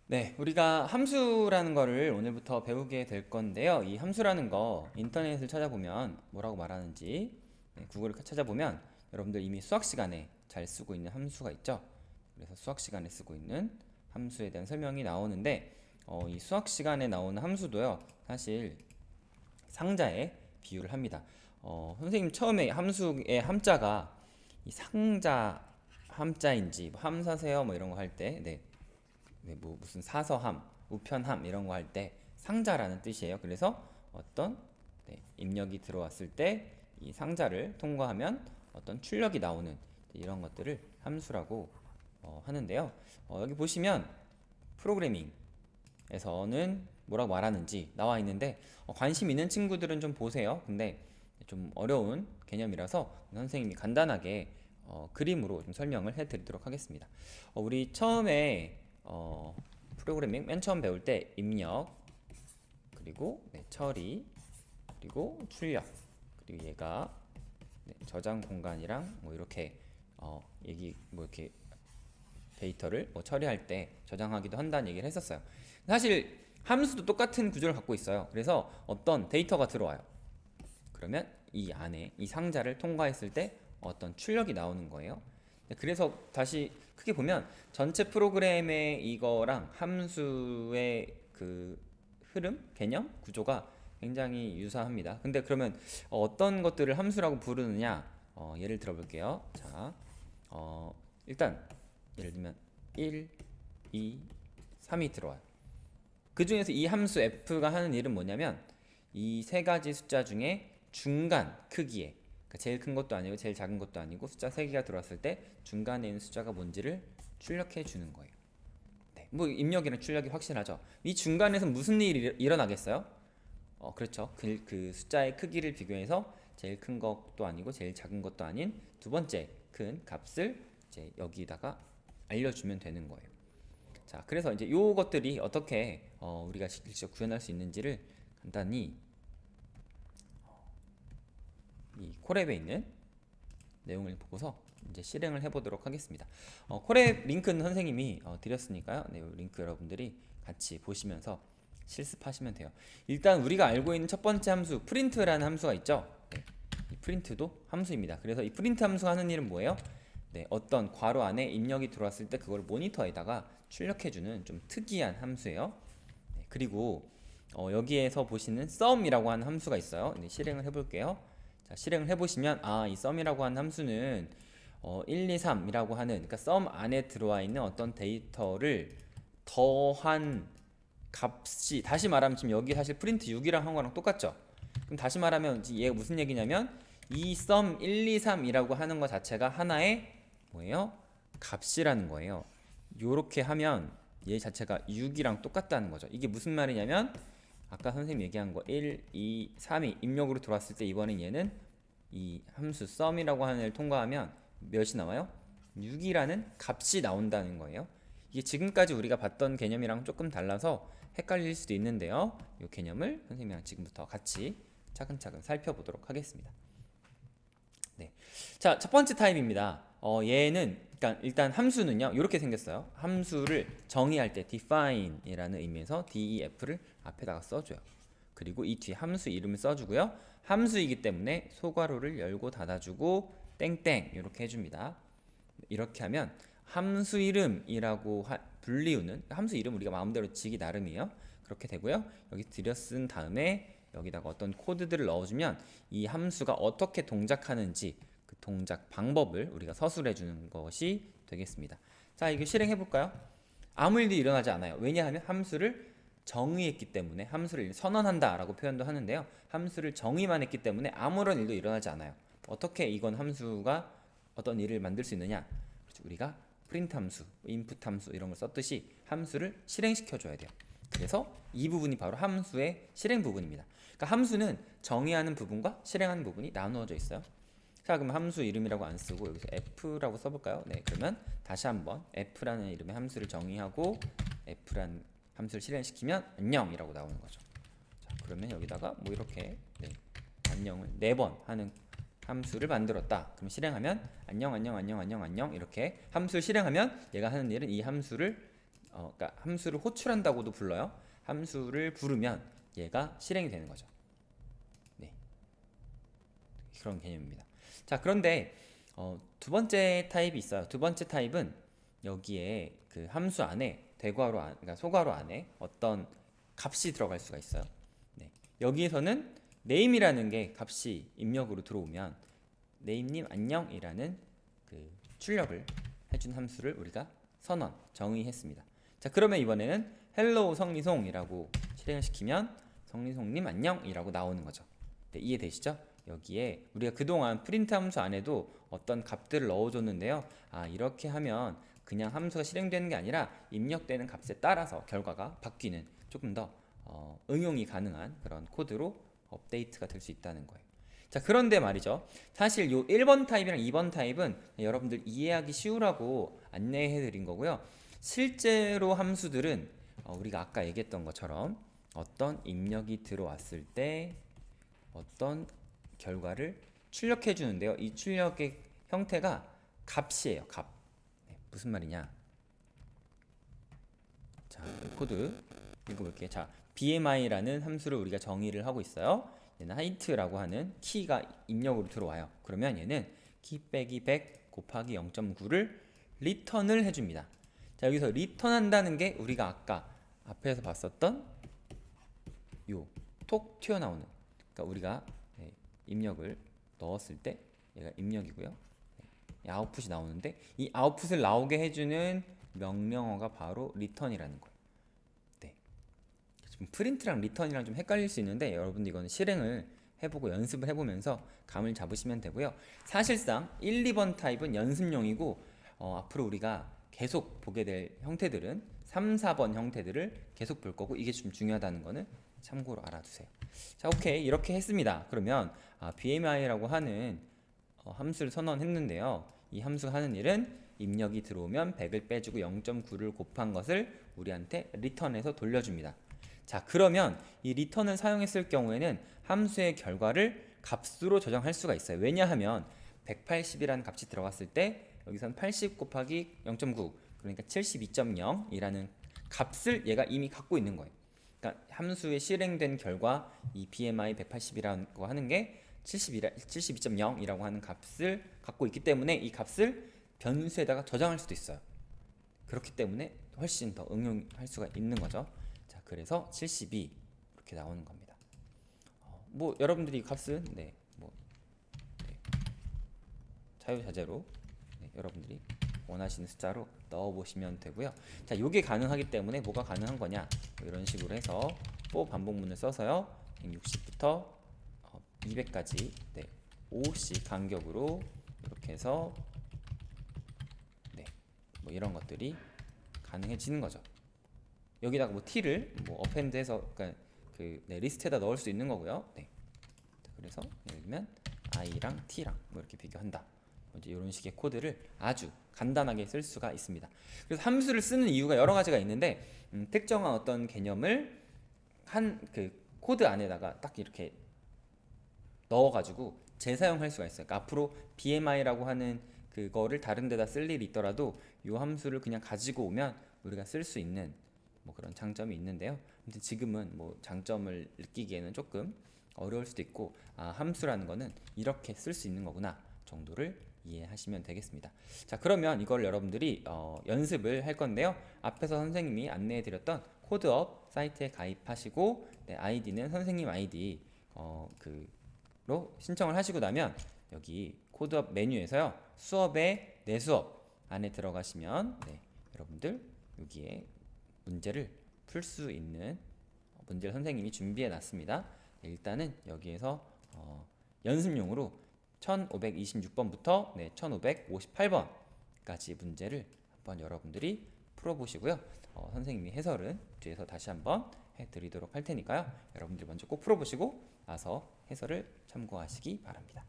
네, 우리가 함수라는 거를 오늘부터 배우게 될 건데요. 이 함수라는 거 인터넷을 찾아보면 뭐라고 말하는지, 구글을 찾아보면 여러분들 이미 수학 시간에 잘 쓰고 있는 함수가 있죠. 그래서 수학 시간에 쓰고 있는 함수에 대한 설명이 나오는데, 이 수학 시간에 나오는 함수도요, 사실 상자에 비유를 합니다. 선생님 처음에 함수의 함자가 이 상자 함자인지 뭐 함사세요 뭐 이런 거 할 때, 뭐 무슨 사서함, 우편함 이런 거 할 때 상자라는 뜻이에요. 그래서 어떤 입력이 들어왔을 때 이 상자를 통과하면 어떤 출력이 나오는 이런 것들을 함수라고 하는데요. 여기 보시면 프로그래밍에서는 뭐라고 말하는지 나와 있는데 관심 있는 친구들은 좀 보세요. 근데 좀 어려운 개념이라서 선생님이 간단하게 그림으로 좀 설명을 해드리도록 하겠습니다. 우리 처음에 프로그래밍 맨 처음 배울 때 입력, 그리고 처리, 그리고 출력, 그리고 얘가 저장 공간이랑 뭐 이렇게 얘기 뭐 이렇게 데이터를 뭐 처리할 때 저장하기도 한다는 얘기를 했었어요. 사실 함수도 똑같은 구조를 갖고 있어요. 그래서 어떤 데이터가 들어와요. 그러면 이 안에 이 상자를 통과했을 때 어떤 출력이 나오는 거예요. 그래서 다시 크게 보면 전체 프로그램의 이거랑 함수의 그 흐름, 개념, 구조가 굉장히 유사합니다. 근데 그러면 어떤 것들을 함수라고 부르느냐? 예를 들어 볼게요. 자, 일단 예를 들면 1, 2, 3이 들어와요. 그 중에서 이 함수 f가 하는 일은 뭐냐면 이 세 가지 숫자 중에 중간 크기에, 그러니까 제일 큰 것도 아니고 제일 작은 것도 아니고 숫자 세 개가 들어왔을 때 중간에 있는 숫자가 뭔지를 출력해 주는 거예요. 네, 뭐 입력이랑 출력이 확실하죠. 이 중간에서 무슨 일이 일어나겠어요? 그렇죠. 그 숫자의 크기를 비교해서 제일 큰 것도 아니고 제일 작은 것도 아닌 두 번째 큰 값을 이제 여기다가 알려주면 되는 거예요. 자, 그래서 이제 요것들이 어떻게 우리가 직접 구현할 수 있는지를 간단히 이 콜앱에 있는 내용을 보고서 이제 실행을 해보도록 하겠습니다. 콜앱 링크는 선생님이 드렸으니까요. 네, 링크 여러분들이 같이 보시면서 실습하시면 돼요. 일단 우리가 알고 있는 첫 번째 함수 프린트라는 함수가 있죠. 네, 이 프린트도 함수입니다. 그래서 이 프린트 함수가 하는 일은 뭐예요? 네, 어떤 괄호 안에 입력이 들어왔을 때 그걸 모니터에다가 출력해주는 좀 특이한 함수예요. 네, 그리고 여기에서 보시는 sum이라고 하는 함수가 있어요. 네, 실행을 해볼게요. 자, 실행을 해보시면 이 sum이라고 하는 함수는 1, 2, 3이라고 하는, 그러니까 sum 안에 들어와 있는 어떤 데이터를 더한 값이, 다시 말하면 지금 여기 사실 프린트 6이랑 한 거랑 똑같죠. 그럼 다시 말하면 얘가 무슨 얘기냐면 이 sum 1, 2, 3이라고 하는 것 자체가 하나의 뭐예요? 값이라는 거예요. 요렇게 하면 얘 자체가 6이랑 똑같다는 거죠. 이게 무슨 말이냐면 아까 선생님 얘기한 거 1, 2, 3이 입력으로 들어왔을 때 이번엔 얘는 이 함수 sum이라고 하는 애를 통과하면 몇이 나와요? 6이라는 값이 나온다는 거예요. 이게 지금까지 우리가 봤던 개념이랑 조금 달라서 헷갈릴 수도 있는데요. 이 개념을 선생님이랑 지금부터 같이 차근차근 살펴보도록 하겠습니다. 네. 자, 첫 번째 타입입니다. 얘는 그러니까 일단 함수는요. 이렇게 생겼어요. 함수를 정의할 때 define이라는 의미에서 def를 앞에다가 써줘요. 그리고 이 뒤에 함수 이름을 써주고요. 함수이기 때문에 소괄호를 열고 닫아주고 땡땡 이렇게 해줍니다. 이렇게 하면 함수 이름이라고 불리우는, 함수 이름 우리가 마음대로 지기 나름이에요. 그렇게 되고요. 여기 들여쓴 다음에 여기다가 어떤 코드들을 넣어주면 이 함수가 어떻게 동작하는지 그 동작 방법을 우리가 서술해 주는 것이 되겠습니다. 자, 이거 실행해 볼까요? 아무 일도 일어나지 않아요. 왜냐하면 함수를 정의했기 때문에, 함수를 선언한다 라고 표현도 하는데요. 함수를 정의만 했기 때문에 아무런 일도 일어나지 않아요. 어떻게 이건 함수가 어떤 일을 만들 수 있느냐? 그렇죠. 우리가 프린트 함수, 인풋 함수 이런 걸 썼듯이 함수를 실행시켜 줘야 돼요. 그래서 이 부분이 바로 함수의 실행 부분입니다. 그러니까 함수는 정의하는 부분과 실행하는 부분이 나누어져 있어요. 자, 그럼 함수 이름이라고 안 쓰고 여기서 f라고 써볼까요? 네, 그러면 다시 한번 f라는 이름의 함수를 정의하고 f라는 함수를 실행시키면 안녕이라고 나오는 거죠. 자, 그러면 여기다가 뭐 이렇게 안녕을 4번 하는 함수를 만들었다. 그럼 실행하면 안녕 안녕 안녕 안녕 안녕 이렇게 함수를 실행하면 얘가 하는 일은 이 함수를 그러니까 함수를 호출한다고도 불러요. 함수를 부르면 얘가 실행이 되는 거죠. 네, 그런 개념입니다. 자, 그런데 두 번째 타입이 있어요. 두 번째 타입은 여기에 그 함수 안에 그러니까 소괄호 안에 어떤 값이 들어갈 수가 있어요. 네, 여기에서는 name이라는 게 값이 입력으로 들어오면 name님 안녕이라는 그 출력을 해준 함수를 우리가 정의했습니다. 자, 그러면 이번에는 hello 성리송이라고 실행을 시키면 성리송님 안녕이라고 나오는 거죠. 네, 이해되시죠? 여기에 우리가 그동안 프린트 함수 안에도 어떤 값들을 넣어줬는데요. 이렇게 하면 그냥 함수가 실행되는 게 아니라 입력되는 값에 따라서 결과가 바뀌는 조금 더 응용이 가능한 그런 코드로 업데이트가 될 수 있다는 거예요. 자, 그런데 말이죠. 사실 요 1번 타입이랑 2번 타입은 여러분들 이해하기 쉬우라고 안내해 드린 거고요. 실제로 함수들은 우리가 아까 얘기했던 것처럼 어떤 입력이 들어왔을 때 어떤 결과를 출력해 주는데요. 이 출력의 형태가 값이에요. 값. 네, 무슨 말이냐? 자, 코드 읽어볼게요. 자, BMI라는 함수를 우리가 정의를 하고 있어요. 얘는 하이트라고 하는 키가 입력으로 들어와요. 그러면 얘는 키 빼기 100 곱하기 0.9를 리턴을 해줍니다. 자, 여기서 리턴한다는 게 우리가 아까 앞에서 봤었던 요 톡 튀어나오는, 그러니까 우리가 입력을 넣었을 때 얘가 입력이고요. 아웃풋이 나오는데 이 아웃풋을 나오게 해주는 명령어가 바로 리턴이라는 거예요. 네. 지금 프린트랑 리턴이랑 좀 헷갈릴 수 있는데 여러분들 이거는 실행을 해보고 연습을 해보면서 감을 잡으시면 되고요. 사실상 1, 2번 타입은 연습용이고 앞으로 우리가 계속 보게 될 형태들은 3, 4번 형태들을 계속 볼 거고 이게 좀 중요하다는 거는 참고로 알아두세요. 자, 오케이. 이렇게 했습니다. 그러면 BMI라고 하는 함수를 선언했는데요. 이 함수가 하는 일은 입력이 들어오면 100을 빼주고 0.9를 곱한 것을 우리한테 리턴해서 돌려줍니다. 자, 그러면 이 리턴을 사용했을 경우에는 함수의 결과를 값으로 저장할 수가 있어요. 왜냐하면 180이라는 값이 들어갔을 때 여기선 80 곱하기 0.9 그러니까 72.0이라는 값을 얘가 이미 갖고 있는 거예요. 그러니까 함수에 실행된 결과 이 BMI 180이라고 하는 게 72.0이라고 하는 값을 갖고 있기 때문에 이 값을 변수에다가 저장할 수도 있어요. 그렇기 때문에 훨씬 더 응용할 수가 있는 거죠. 자, 그래서 72 이렇게 나오는 겁니다. 뭐 여러분들이 이 값은 자유자재로 여러분들이 원하시는 숫자로 넣어보시면 되고요. 자, 이게 가능하기 때문에 뭐가 가능한 거냐? 이런 식으로 해서 for 반복문을 써서요. 160부터 200까지 5씩 간격으로 이렇게 해서 뭐 이런 것들이 가능해지는 거죠. 여기다가 뭐 t를 어펜드해서 그러니까 리스트에다 넣을 수 있는 거고요. 네. 그래서 예를 들면 i랑 t랑 뭐 이렇게 비교한다. 이제 이런 식의 코드를 아주 간단하게 쓸 수가 있습니다. 그래서 함수를 쓰는 이유가 여러 가지가 있는데 특정한 어떤 개념을 한 코드 안에다가 딱 이렇게 넣어가지고 재사용할 수가 있어요. 그러니까 앞으로 BMI라고 하는 그거를 다른 데다 쓸 일이 있더라도 이 함수를 그냥 가지고 오면 우리가 쓸 수 있는 뭐 그런 장점이 있는데요. 근데 지금은 뭐 장점을 느끼기에는 조금 어려울 수도 있고 함수라는 거는 이렇게 쓸 수 있는 거구나 정도를 이해하시면 되겠습니다. 자, 그러면 이걸 여러분들이 연습을 할 건데요. 앞에서 선생님이 안내해 드렸던 코드업 사이트에 가입하시고 아이디는 선생님 아이디 로 신청을 하시고 나면 여기 코드업 메뉴에서요. 수업의 내 수업 안에 들어가시면 여러분들 여기에 문제를 풀 수 있는 문제를 선생님이 준비해 놨습니다. 일단은 여기에서 연습용으로 1526번부터 1558번까지 문제를 한번 여러분들이 풀어보시고요. 선생님이 해설은 뒤에서 다시 한번 해드리도록 할 테니까요. 여러분들이 먼저 꼭 풀어보시고 나서 해설을 참고하시기 바랍니다.